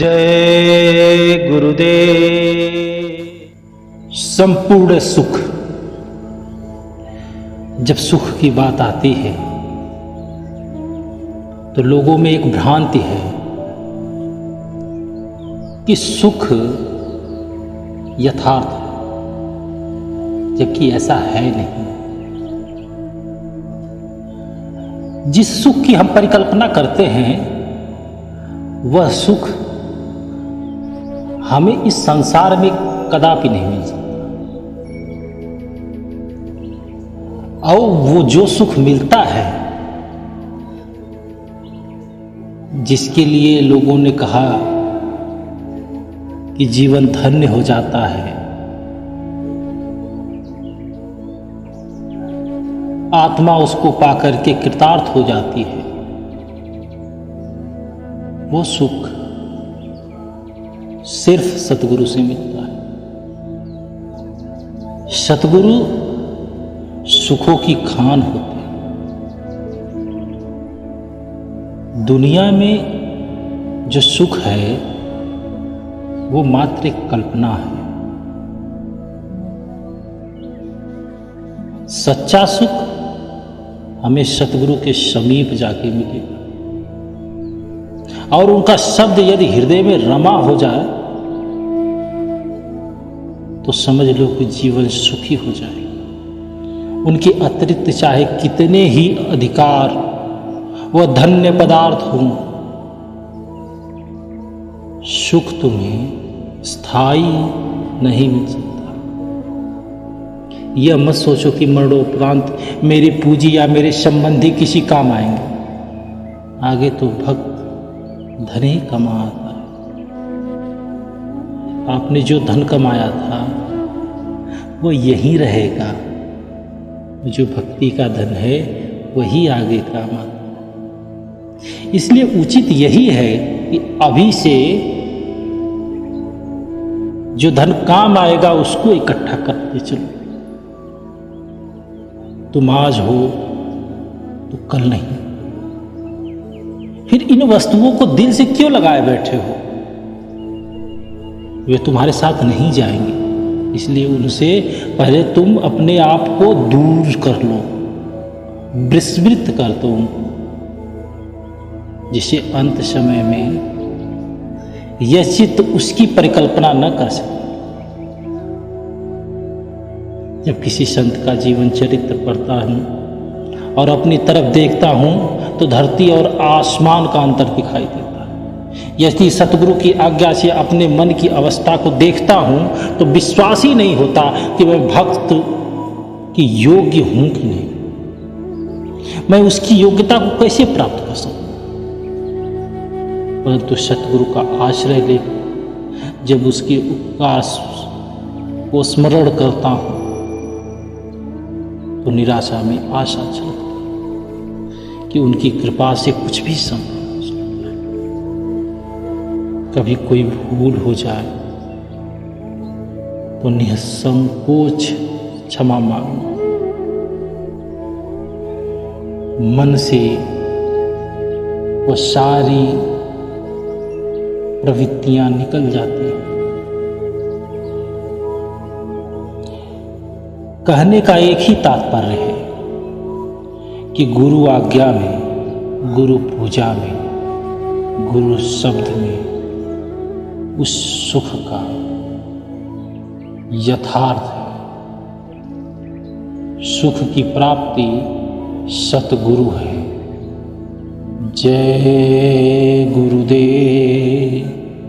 जय गुरुदेव। संपूर्ण सुख। जब सुख की बात आती है तो लोगों में एक भ्रांति है कि सुख यथार्थ है, जबकि ऐसा है नहीं। जिस सुख की हम परिकल्पना करते हैं वह सुख हमें इस संसार में कदापि नहीं मिल सकता। और वो जो सुख मिलता है, जिसके लिए लोगों ने कहा कि जीवन धन्य हो जाता है, आत्मा उसको पाकर के कृतार्थ हो जाती है, वो सुख सिर्फ सतगुरु से मिलता है। सतगुरु सुखों की खान होते हैं। दुनिया में जो सुख है वो मात्र एक कल्पना है। सच्चा सुख हमें सतगुरु के समीप जाके मिलेगा, और उनका शब्द यदि हृदय में रमा हो जाए तो समझ लो कि जीवन सुखी हो जाएगा। उनके अतिरिक्त चाहे कितने ही अधिकार व धन्य पदार्थ हों, सुख तुम्हें स्थायी नहीं मिल सकता। यह मत सोचो कि मरणोपरांत मेरी पूजी या मेरे संबंधी किसी काम आएंगे। आगे तो भक्त धन ही कमाता है। आपने जो धन कमाया था वो यही रहेगा। जो भक्ति का धन है वही आगे काम आता है। इसलिए उचित यही है कि अभी से जो धन काम आएगा उसको इकट्ठा करते चलो। तुम आज हो तो कल नहीं। फिर इन वस्तुओं को दिल से क्यों लगाए बैठे हो? वे तुम्हारे साथ नहीं जाएंगे, इसलिए उनसे पहले तुम अपने आप को दूर कर लो, विस्मृत कर दो उनको, जिसे अंत समय में यह चित्त उसकी परिकल्पना न कर सके। जब किसी संत का जीवन चरित्र पढ़ता हूं और अपनी तरफ देखता हूं तो धरती और आसमान का अंतर दिखाई देता है। यदि सतगुरु की आज्ञा से अपने मन की अवस्था को देखता हूं तो विश्वास ही नहीं होता कि मैं भक्त की योग्य हूं कि नहीं। मैं उसकी योग्यता को कैसे प्राप्त कर सकूं? परंतु सतगुरु का आश्रय ले जब उसके उपकार को स्मरण करता हूं तो निराशा में आशा चलती कि उनकी कृपा से कुछ भी संभव हो सकता है। कभी कोई भूल हो जाए तो निसंकोच क्षमा मांगना। मन से वो सारी प्रवृत्तियां निकल जाती हैं। कहने का एक ही तात्पर्य है कि गुरु आज्ञा में, गुरु पूजा में, गुरु शब्द में उस सुख का यथार्थ है। सुख की प्राप्ति सतगुरु है। जय गुरुदेव।